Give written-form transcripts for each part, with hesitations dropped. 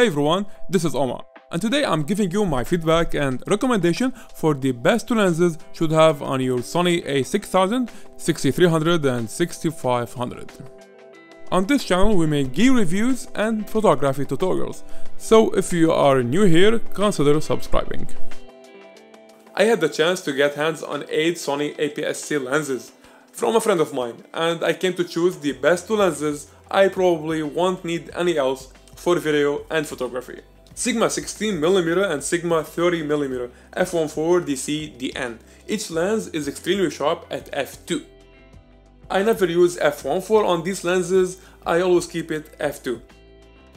Hey everyone, this is Omar, and today I'm giving you my feedback and recommendation for the best two lenses should have on your Sony a6000, 6300 and 6500. On this channel we make gear reviews and photography tutorials, so if you are new here, consider subscribing. I had the chance to get hands on 8 Sony APS-C lenses from a friend of mine, and I came to choose the best two lenses I probably won't need any else for video and photography. Sigma 16mm and Sigma 30mm f1.4 DC DN. Each lens is extremely sharp at f2. I never use f1.4 on these lenses, I always keep it f2.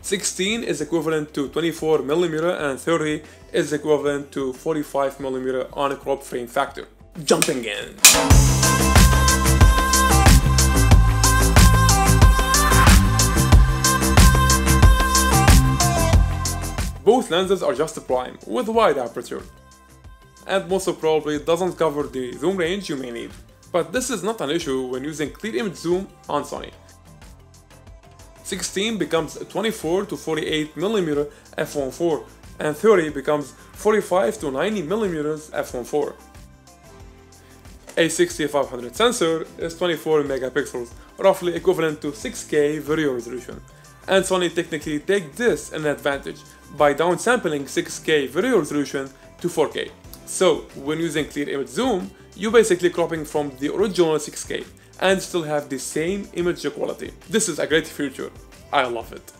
16 is equivalent to 24mm and 30 is equivalent to 45mm on a crop frame factor. Jumping in! Both lenses are just prime, with wide aperture, and most probably doesn't cover the zoom range you may need. But this is not an issue when using clear image zoom on Sony. 16 becomes 24 to 48mm f1.4, and 30 becomes 45 to 90mm f1.4. A6500 sensor is 24 megapixels, roughly equivalent to 6K video resolution, and Sony technically take this an advantage by downsampling 6K video resolution to 4K. So when using clear image zoom, you basically cropping from the original 6K and still have the same image quality. This is a great feature, I love it.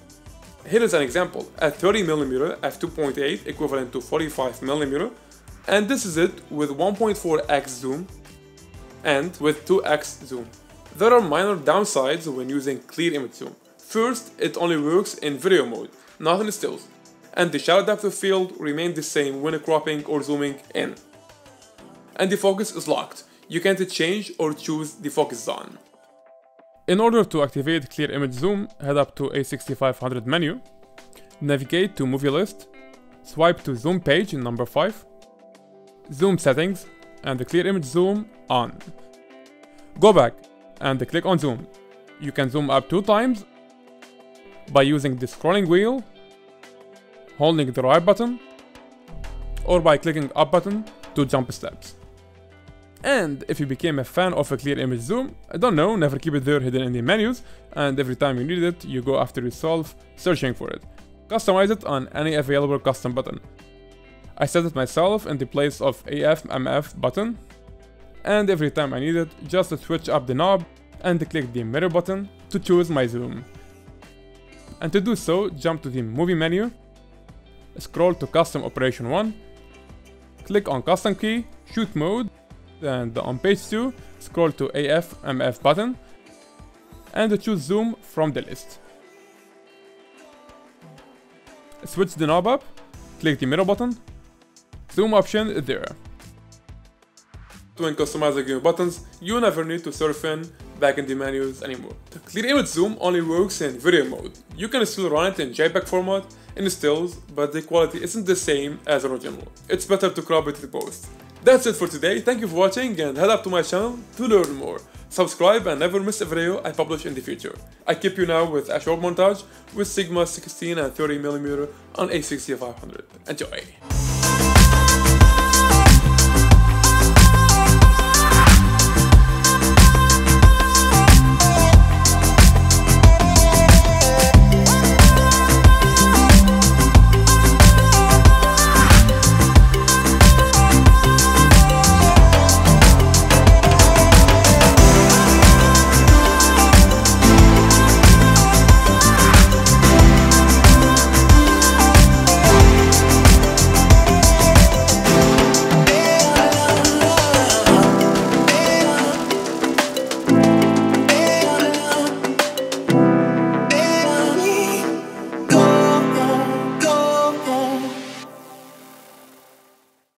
Here is an example, at 30mm f2.8 equivalent to 45mm, and this is it with 1.4x zoom and with 2x zoom. There are minor downsides when using clear image zoom. First, it only works in video mode, not in stills, and the shadow depth of field remains the same when cropping or zooming in. And the focus is locked, you can't change or choose the focus zone. In order to activate clear image zoom, head up to a6500 menu, navigate to movie list, swipe to zoom page in number 5, zoom settings, and the clear image zoom on. Go back and click on zoom. You can zoom up 2 times by using the scrolling wheel, holding the right button, or by clicking up button to jump steps. And if you became a fan of a clear image zoom, I don't know, never keep it there hidden in the menus, and every time you need it, you go after yourself searching for it. Customize it on any available custom button. I set it myself in the place of AF/MF button, and every time I need it, just switch up the knob and click the mirror button to choose my zoom. And to do so, jump to the movie menu, scroll to custom operation 1, click on custom key, shoot mode, and on page 2, scroll to AF/MF button, and choose zoom from the list. Switch the knob up, click the mirror button, zoom option is there. When customizing your buttons, you never need to surf in back in the menus anymore. The clear image zoom only works in video mode. You can still run it in JPEG format, in stills, but the quality isn't the same as original. It's better to crop it post. That's it for today, thank you for watching and head up to my channel to learn more. Subscribe and never miss a video I publish in the future. I keep you now with a short montage with Sigma 16 and 30mm on a6500. Enjoy!